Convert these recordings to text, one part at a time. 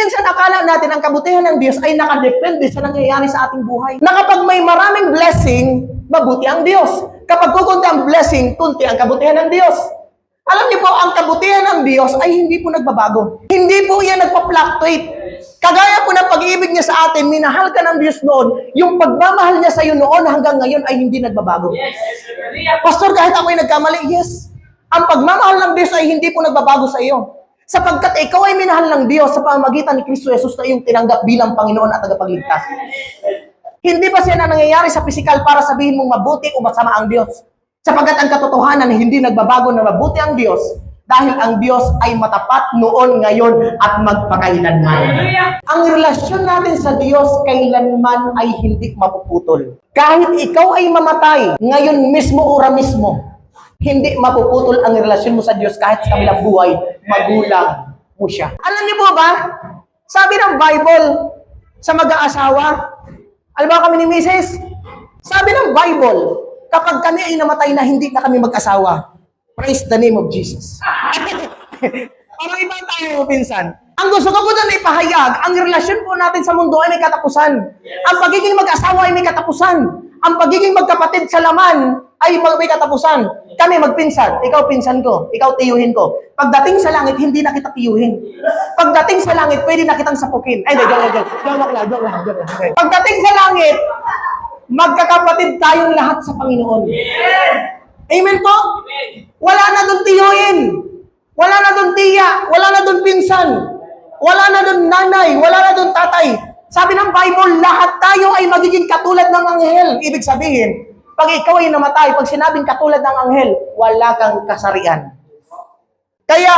minsan akala natin ang kabutihan ng Diyos ay nakadepende sa nangyayari sa ating buhay. Na kapag may maraming blessing, mabuti ang Diyos. Kapag kukunti ang blessing, kunti ang kabutihan ng Diyos. Alam niyo po, ang kabutihan ng Diyos ay hindi po nagbabago. Hindi po yan nagpa-fluctuate. Kagaya po ng pag-ibig niya sa atin, minahal ka ng Diyos noon, yung pagmamahal niya sa iyo noon hanggang ngayon ay hindi nagbabago. Pastor, kahit ako'y nagkamali, yes. Ang pagmamahal ng Diyos ay hindi po nagbabago sa iyo. Sapagkat ikaw ay minahal ng Diyos sa pamamagitan ni Kristo Jesus na iyong tinanggap bilang Panginoon at tagapagligtas. Hindi ba siya na nangyayari sa pisikal para sabihin mong mabuti o masama ang Diyos? Sapagkat ang katotohanan hindi nagbabago na mabuti ang Diyos dahil ang Diyos ay matapat noon, ngayon at magpakailanman. Ang relasyon natin sa Diyos kailanman ay hindi mapuputol. Kahit ikaw ay mamatay, ngayon mismo ora mismo, hindi mapuputol ang relasyon mo sa Diyos kahit sa kabilang buhay, magulang mo siya. Alam niyo po ba, sabi ng Bible sa mag-aasawa, alam ba kami ni Mrs.? Sabi ng Bible, kapag kami ay namatay na hindi na kami mag-asawa, praise the name of Jesus. Parang ibang tayo, pinsan. Ang gusto ko po doon ipahayag, ang relasyon po natin sa mundo ay may katapusan. Ang pagiging mag-asawa ay may katapusan. Ang pagiging magkapatid sa laman ay may katapusan. Kami magpinsan, ikaw pinsan ko, ikaw tiyuhin ko. Pagdating sa langit, hindi na kita tiyuhin. Pagdating sa langit, pwede na kitang sapukin. Ay, joke lang. Pagdating sa langit, magkakapatid tayong lahat sa Panginoon. Amen po? Wala na doon tiyuhin. Wala na doon tiya. Wala na doon pinsan. Wala na doon nanay. Wala na doon tatay. Sabi ng Bible, lahat tayo ay magiging katulad ng anghel. Ibig sabihin, pag ikaw ay namatay, pag sinabing katulad ng anghel, wala kang kasarian. Kaya,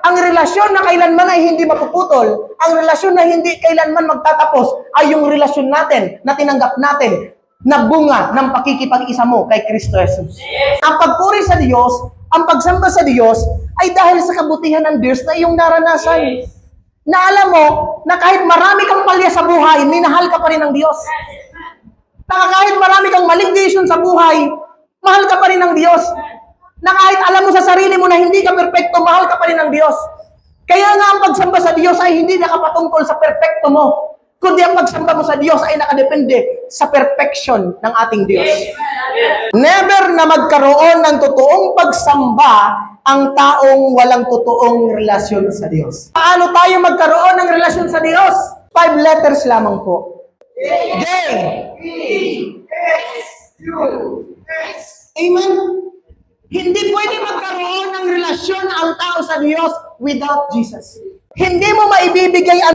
ang relasyon na kailanman ay hindi mapuputol, ang relasyon na hindi kailanman magtatapos, ay yung relasyon natin, na tinanggap natin, na bunga ng pakikipag-isa mo kay Kristo Jesus. Ang pagpuri sa Diyos, ang pagsamba sa Diyos, ay dahil sa kabutihan ng Diyos na iyong naranasan. Na alam mo, na kahit marami kang palya sa buhay, minahal ka pa rin ng Diyos. Na kahit marami kang maling decision sa buhay, mahal ka pa rin ng Diyos. Na kahit alam mo sa sarili mo na hindi ka perfecto, mahal ka pa rin ng Diyos. Kaya nga ang pagsamba sa Diyos ay hindi nakapatungkol sa perfecto mo, kundi ang pagsamba mo sa Diyos ay nakadepende sa perfection ng ating Diyos. Never na magkaroon ng totoong pagsamba ang taong walang totoong relasyon sa Diyos. Paano tayo magkaroon ng relasyon sa Diyos? 5 letters lamang po. J. Amen? Hindi pwede magkaroon ng relasyon ang tao sa Diyos without Jesus. Hindi mo maibibigay ang